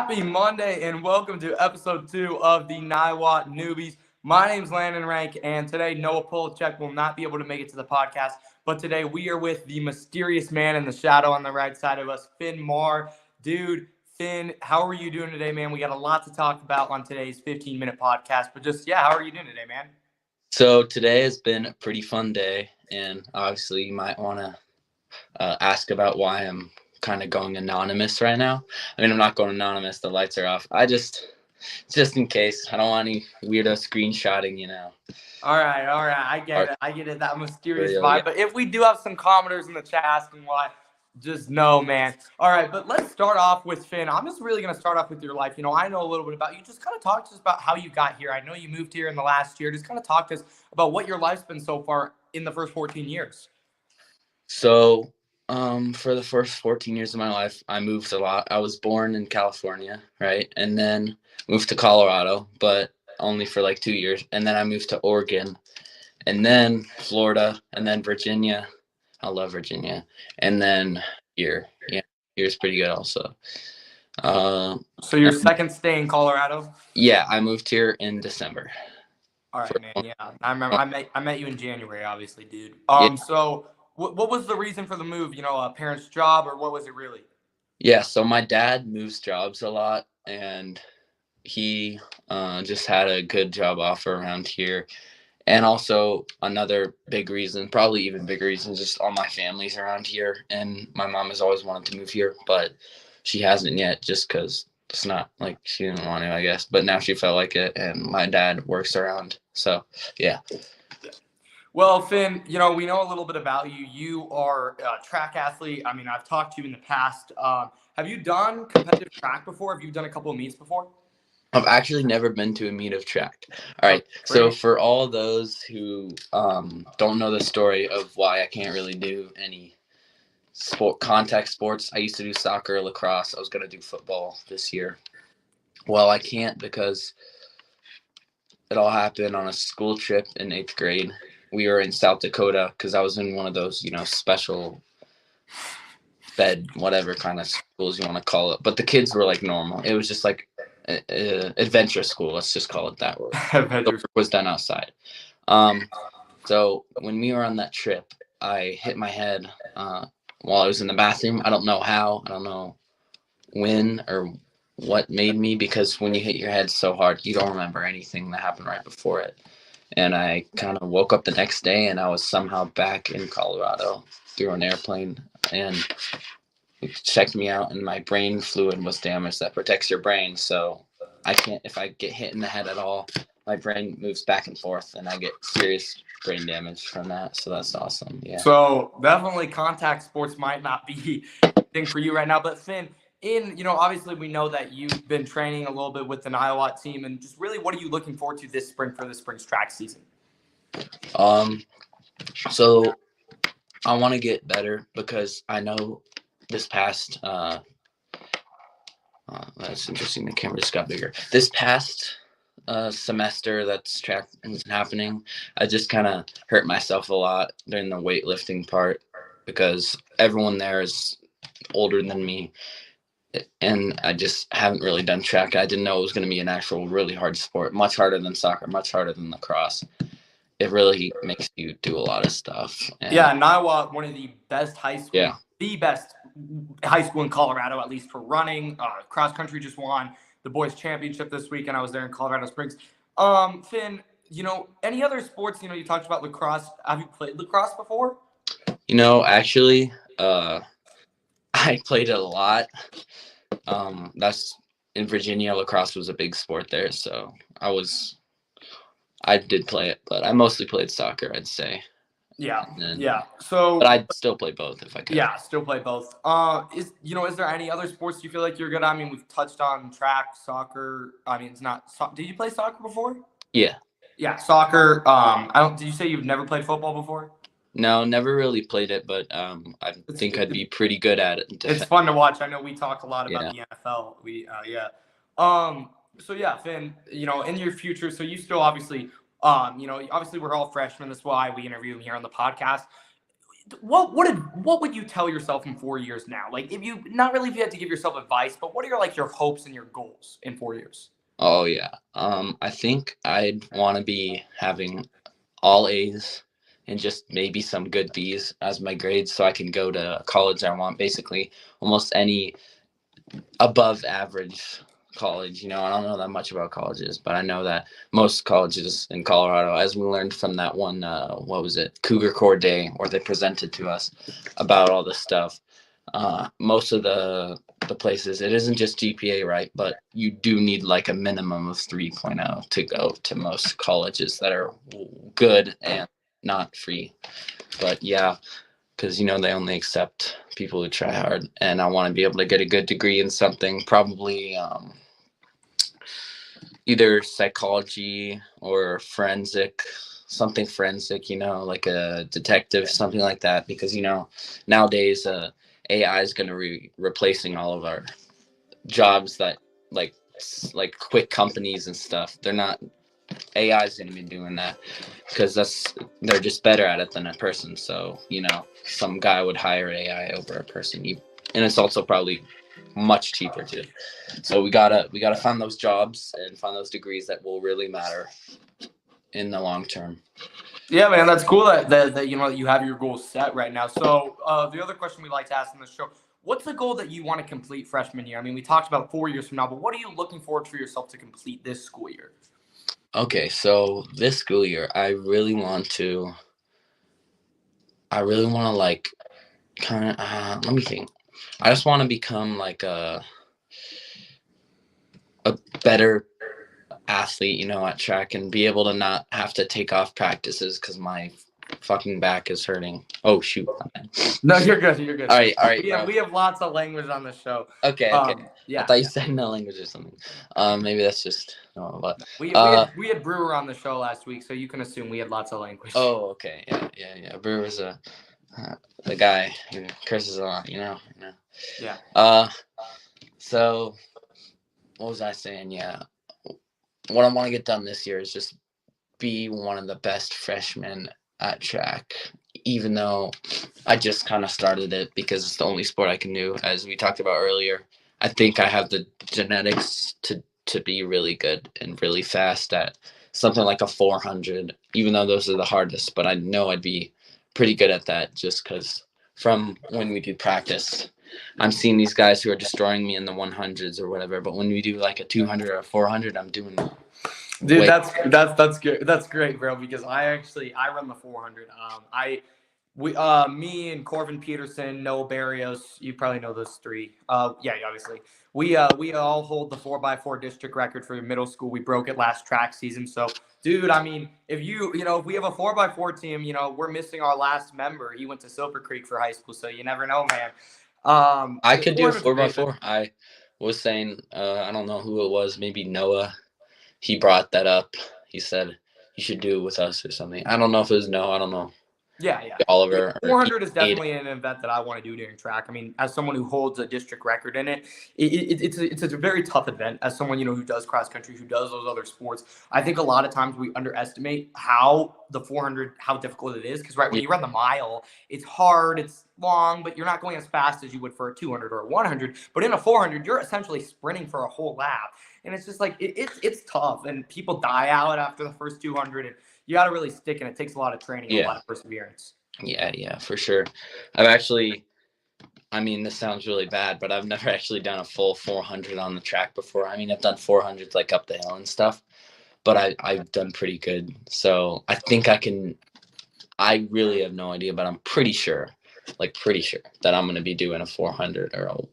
Happy Monday and welcome to episode 2 of the Niwot Newbies. My name's Landon Rank, and today Noah Polachek will not be able to make it to the podcast, but today we are with the mysterious man in the shadow on the right side of us, Finn Marr. Dude, Finn, how are you doing today, man? We got a lot to talk about on today's 15-minute podcast, but how are you doing today, man? So today has been a pretty fun day, and obviously you might want to ask about why I'm kind of going anonymous right now. I mean, I'm not going anonymous. The lights are off. Just in case. I don't want any weirdo screenshotting. All right. I get it. That mysterious Real, vibe. yeah. But if we do have some commenters in the chat asking why, just know, man. All right, but let's start off with Finn. I'm just really going to start off with your life. I know a little bit about you. Just kind of talk to us about how you got here. I know you moved here in the last year. Just kind of talk to us about what your life's been so far in the first 14 years. So for the first 14 years of my life, I moved a lot. I was born in California, right? And then moved to Colorado, but only for like 2 years. And then I moved to Oregon, and then Florida, and then Virginia. I love Virginia. And then here. Yeah, here's pretty good also. So your second stay in Colorado? Yeah, I moved here in December. All right, man. Yeah, I remember. I met you in January, obviously, dude. Yeah. So what was the reason for the move? A parent's job, or what was it really? Yeah, so my dad moves jobs a lot, and he just had a good job offer around here. And also another big reason, probably even bigger reason, just all my family's around here. And my mom has always wanted to move here, but she hasn't yet just because it's not like she didn't want to, I guess. But now she felt like it, and my dad works around. So, yeah. Well, Finn, we know a little bit about you. You are a track athlete. I mean, I've talked to you in the past. Have you done competitive track before? Have you done a couple of meets before? I've actually never been to a meet of track. All right. So for all those who don't know the story of why I can't really do any contact sports, I used to do soccer, lacrosse. I was going to do football this year. Well, I can't because it all happened on a school trip in 8th grade. We were in South Dakota because I was in one of those, special fed, whatever kind of schools you want to call it. But the kids were like normal. It was just like adventure school, let's just call it that. The work was done outside. So when we were on that trip, I hit my head while I was in the bathroom. I don't know how, I don't know when or what made me, because when you hit your head so hard, you don't remember anything that happened right before it. And I kind of woke up the next day, and I was somehow back in Colorado through an airplane, and it checked me out, and my brain fluid was damaged that protects your brain. So I can't, if I get hit in the head at all, my brain moves back and forth, and I get serious brain damage from that. So that's awesome. Yeah. So definitely contact sports might not be a thing for you right now. But Finn, obviously we know that you've been training a little bit with the Niwot team, and just really what are you looking forward to this spring for the spring's track season? So I want to get better because I know this past that's interesting. The camera just got bigger. This past semester that's track is happening, I just kind of hurt myself a lot during the weightlifting part because everyone there is older than me, and I just haven't really done track. I didn't know it was going to be an actual really hard sport, much harder than soccer, much harder than lacrosse. It really makes you do a lot of stuff. And Niwot, one of the best high school, the best high school in Colorado, at least for running. Cross country just won the boys championship this week, and I was there in Colorado Springs. Finn, any other sports? You talked about lacrosse. Have you played lacrosse before? Actually, I played it a lot. That's in Virginia. Lacrosse was a big sport there, so I did play it, but I mostly played soccer, I'd say. Yeah. But I'd still play both if I could. Yeah, still play both. Is there any other sports you feel like you're good at? I mean, we've touched on track, soccer. I mean, it's not. Did you play soccer before? Yeah. Yeah, soccer. Did you say you've never played football before? No, never really played it, but I think I'd be pretty good at it. It's fun to watch. I know we talk a lot about the NFL. So yeah, Finn, in your future, so you still obviously, obviously we're all freshmen. That's why we interview them here on the podcast. what would you tell yourself in 4 years now? Like, if you not really if you had to give yourself advice, but what are your hopes and your goals in 4 years? Oh yeah. I think I'd want to be having all A's and just maybe some good B's as my grades so I can go to college I want, basically almost any above average college. I don't know that much about colleges, but I know that most colleges in Colorado, as we learned from that one, what was it, Cougar Core Day, where they presented to us about all this stuff. Most of the places, it isn't just GPA, right? But you do need like a minimum of 3.0 to go to most colleges that are good and not free. But yeah, because they only accept people who try hard, and I want to be able to get a good degree in something, probably either psychology or forensic, something forensic, like a detective, something like that, because nowadays AI is going to be replacing all of our jobs that like quick companies and stuff. They're not AI is going to be doing that because they're just better at it than a person. So some guy would hire AI over a person, and it's also probably much cheaper too. So we gotta find those jobs and find those degrees that will really matter in the long term. Yeah, man, that's cool that you have your goals set right now. So the other question we like to ask in this show: what's the goal that you want to complete freshman year? I mean, we talked about 4 years from now, but what are you looking forward for yourself to complete this school year? Okay, so this school year, I really want to like kind of let me think. I just want to become like a better athlete, at track, and be able to not have to take off practices because my fucking back is hurting. Oh shoot. No, you're good. You're good. All right, We have lots of language on the show. Okay. Yeah. I thought you said no language or something. Maybe that's just no. But we had Brewer on the show last week, so you can assume we had lots of language. Oh, okay. Yeah. Brewer's the guy who curses a lot. Yeah. So what was I saying? Yeah. What I want to get done this year is just be one of the best freshmen at track, even though I just kind of started it because it's the only sport I can do. As we talked about earlier, I think I have the genetics to be really good and really fast at something like a 400, even though those are the hardest. But I know I'd be pretty good at that just because from when we do practice, I'm seeing these guys who are destroying me in the 100s or whatever. But when we do like a 200 or a 400, I'm doing. Dude, that's good. That's great, bro. Because I run the 400. Me and Corvin Peterson, Noah Barrios. You probably know those three. Yeah, obviously. We all hold the 4x4 district record for middle school. We broke it last track season. So, dude, I mean, if if we have a 4x4 team, we're missing our last member. He went to Silver Creek for high school, so you never know, man. I could do a 4x4. I was saying, I don't know who it was, maybe Noah. He brought that up. He said you should do it with us or something. I don't know if it was Noah. I don't know. Yeah. Oliver. 400 is definitely an event that I want to do during track. I mean, as someone who holds a district record in it, it's a very tough event. As someone who does cross country, who does those other sports, I think a lot of times we underestimate how difficult it is. Because when you run the mile, it's hard, it's long, but you're not going as fast as you would for a 200 or a 100. But in a 400, you're essentially sprinting for a whole lap, and it's just like it's tough, and people die out after the first 200. And you got to really stick, and it takes a lot of training and a lot of perseverance. Yeah, for sure. This sounds really bad, but I've never actually done a full 400 on the track before. I mean, I've done 400s like up the hill and stuff, but I've done pretty good. So I think I can. I really have no idea, but I'm pretty sure that I'm going to be doing a 400 or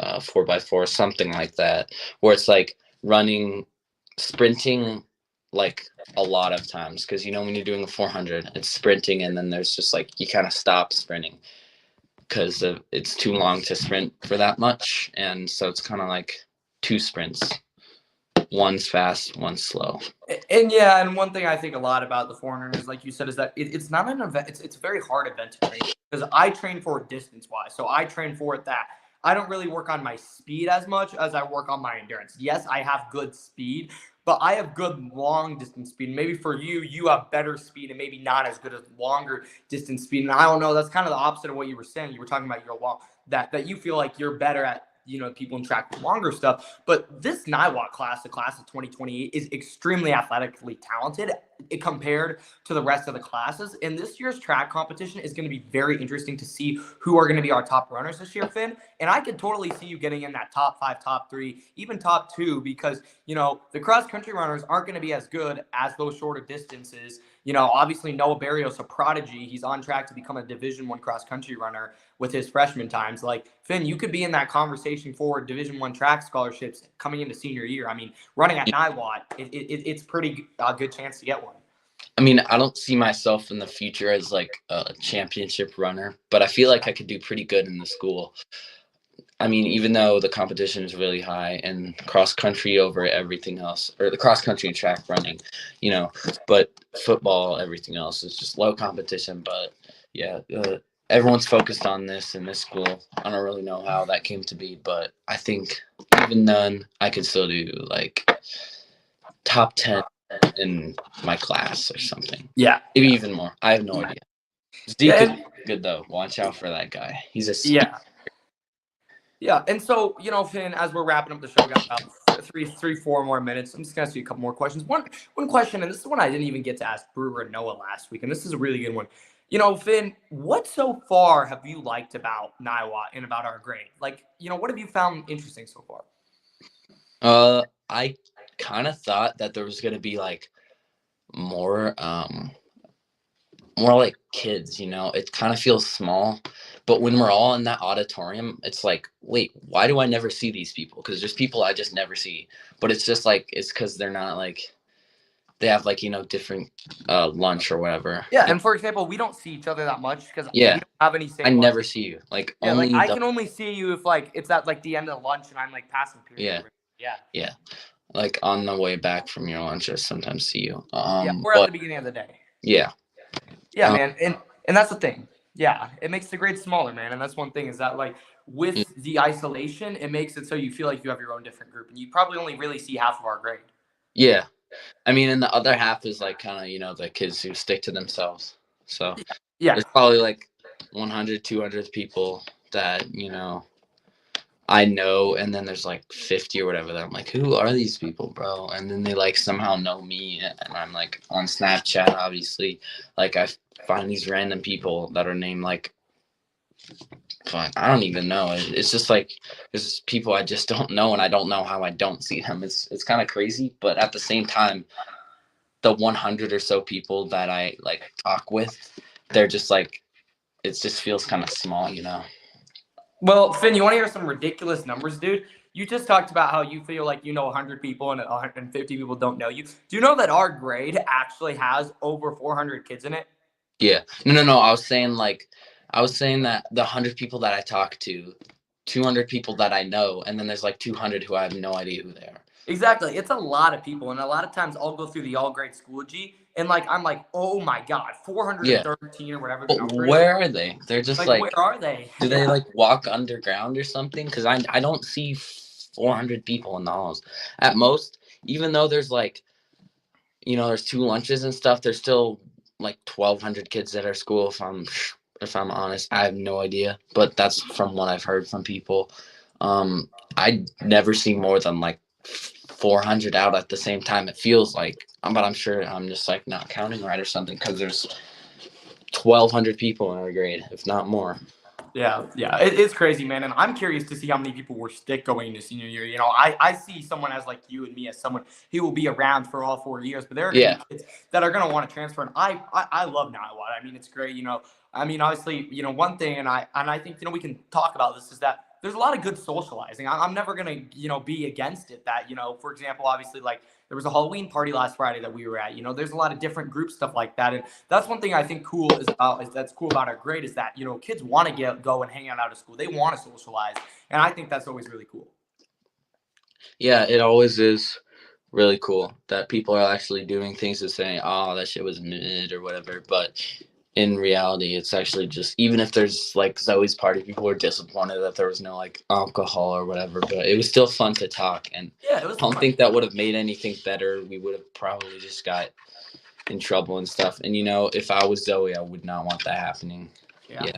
a 4x4, something like that, where it's like sprinting like a lot of times, because when you're doing a 400, it's sprinting, and then there's just like you kind of stop sprinting because it's too long to sprint for that much, and so it's kind of like two sprints, one's fast, one's slow. And one thing I think a lot about the 400 is, like you said, is that it's not an event. It's a very hard event to train, because I train for it distance wise. So I train for it that I don't really work on my speed as much as I work on my endurance. Yes, I have good speed, but I have good long distance speed. Maybe for you, you have better speed and maybe not as good as longer distance speed. And I don't know, that's kind of the opposite of what you were saying. You were talking about your long, that you feel like you're better at, people in track with longer stuff. But this Niwot class, the class of 2028, is extremely athletically talented compared to the rest of the classes. And this year's track competition is going to be very interesting to see who are going to be our top runners this year, Finn. And I could totally see you getting in that top 5, top 3, even top 2, because, the cross country runners aren't going to be as good as those shorter distances. Obviously Noah Barrios, a prodigy. He's on track to become a Division I cross country runner with his freshman times. Like, Finn, you could be in that conversation for Division I track scholarships coming into senior year. I mean, running at Niwot, it's pretty good chance to get one. I mean, I don't see myself in the future as like a championship runner, but I feel like I could do pretty good in the school. I mean, even though the competition is really high and cross country over everything else, or the cross country and track running, but football, everything else is just low competition. But yeah, everyone's focused on this in this school. I don't really know how that came to be, but I think even then I could still do like top 10 in my class or something. Yeah. Maybe even more. I have no idea. Zeke is good though. Watch out for that guy. He's a Yeah, and so, Finn, as we're wrapping up the show, we got about 4 more minutes. I'm just going to ask you a couple more questions. One question, and this is one I didn't even get to ask Brewer and Noah last week, and this is a really good one. Finn, what so far have you liked about Niwot and about our grade? Like, what have you found interesting so far? I kind of thought that there was going to be like more like kids, it kind of feels small. But when we're all in that auditorium, it's like, wait, why do I never see these people? Because there's people I just never see. But it's just like, it's because they're not like, they have like, different lunch or whatever. Yeah, and for example, we don't see each other that much because we don't have any same I lunch. never see you. Like, only I can only see you if like it's at like the end of lunch and I'm like passing through. Yeah. Like on the way back from your lunch, I sometimes see you. We're at the beginning of the day. Yeah, man, and that's the thing. Yeah, it makes the grade smaller, man, and that's one thing is that like with the isolation, it makes it so you feel like you have your own different group, and you probably only really see half of our grade. Yeah, I mean, and the other half is like kind of the kids who stick to themselves. So there's probably like 100, 200 people that I know, and then there's like 50 or whatever that I'm like, who are these people, bro? And then they like somehow know me, and I'm like on Snapchat, obviously, like I find these random people that are named like, I don't even know. It's just like there's people I just don't know, and I don't know how I don't see them. It's kind of crazy, but at the same time, the 100 or so people that I like talk with, they're just like, it just feels kind of small, Well, Finn, you want to hear some ridiculous numbers, dude? You just talked about how you feel like 100 people and 150 people don't know you. Do you know that our grade actually has over 400 kids in it? Yeah. No. I was saying that the 100 people that I talk to, 200 people that I know, and then there's like 200 who I have no idea who they are. Exactly. It's a lot of people. And a lot of times I'll go through the all grade Schoology and like, I'm like, oh my God, 413 or whatever. But where are they? They're just like where are they? Do they like walk underground or something? Because I don't see 400 people in the halls. At most, even though there's like, there's 2 lunches and stuff, there's still like 1,200 kids at our school. If I'm honest, I have no idea, but that's from what I've heard from people. I never see more than like 400 out at the same time. It feels like, but I'm sure I'm just like not counting right or something because there's 1,200 people in our grade, if not more. Yeah, it's crazy, man. And I'm curious to see how many people will stick going into senior year. I see someone as like you and me as someone who will be around for all 4 years, but there are going to be kids that are going to want to transfer. And I love Niwot. I mean, it's great. I mean, obviously, one thing, and I think, we can talk about this is that there's a lot of good socializing. I'm never going to, be against it that, for example, obviously, like there was a Halloween party last Friday that we were at, there's a lot of different group stuff like that. And that's one thing I think that's cool about our grade is that, kids want to go and hang out of school. They want to socialize. And I think that's always really cool. Yeah, it always is really cool that people are actually doing things and saying, oh, that shit was mid or whatever. But in reality, it's actually just, even if there's like Zoe's party, people were disappointed that there was no like alcohol or whatever, but it was still fun to talk. And Yeah, it was I don't fun. think that would have made anything better. We would have probably just got in trouble and stuff. And if I was Zoe, I would not want that happening. Yeah,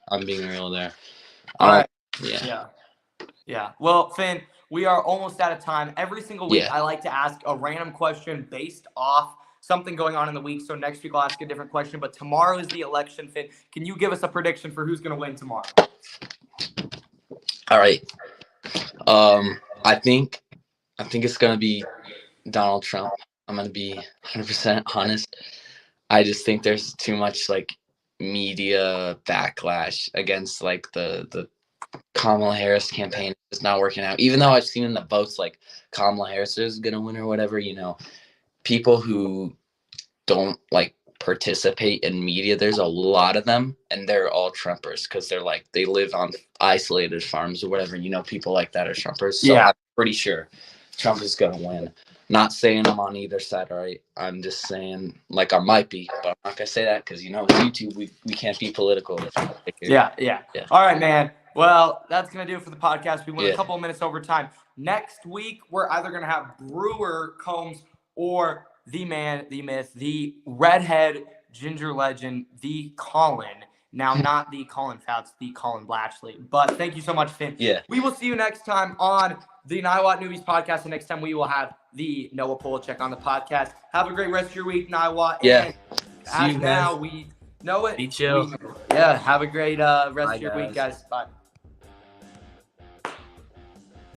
I'm being real there. All right. Yeah. Yeah. Well, Finn, we are almost out of time. Every single week, I like to ask a random question based off something going on in the week. So next week, I'll ask a different question. But tomorrow is the election, Finn. Can you give us a prediction for who's going to win tomorrow? All right. I think it's going to be Donald Trump. I'm going to be 100% honest. I just think there's too much like media backlash against like the Kamala Harris campaign is not working out. Even though I've seen in the votes like Kamala Harris is going to win or whatever, people who don't like participate in media, there's a lot of them, and they're all Trumpers because they live on isolated farms or whatever. People like that are Trumpers. So I'm pretty sure Trump is going to win. Not saying I'm on either side, all right? I'm just saying, like, I might be, but I'm not going to say that because, with YouTube, we can't be political. Yeah. All right, man. Well, that's going to do it for the podcast. We went a couple of minutes over time. Next week, we're either going to have Brewer Combs or the man, the myth, the redhead ginger legend, the Colin. Now, not the Colin Fouts, the Colin Blatchley. But thank you so much, Finn. Yeah. We will see you next time on the Niwot Newbies podcast. And next time we will have the Noah Polachek on the podcast. Have a great rest of your week, Niwot. Yeah. And as now we know it. Be chill. Have a great rest of your week, guys. Bye.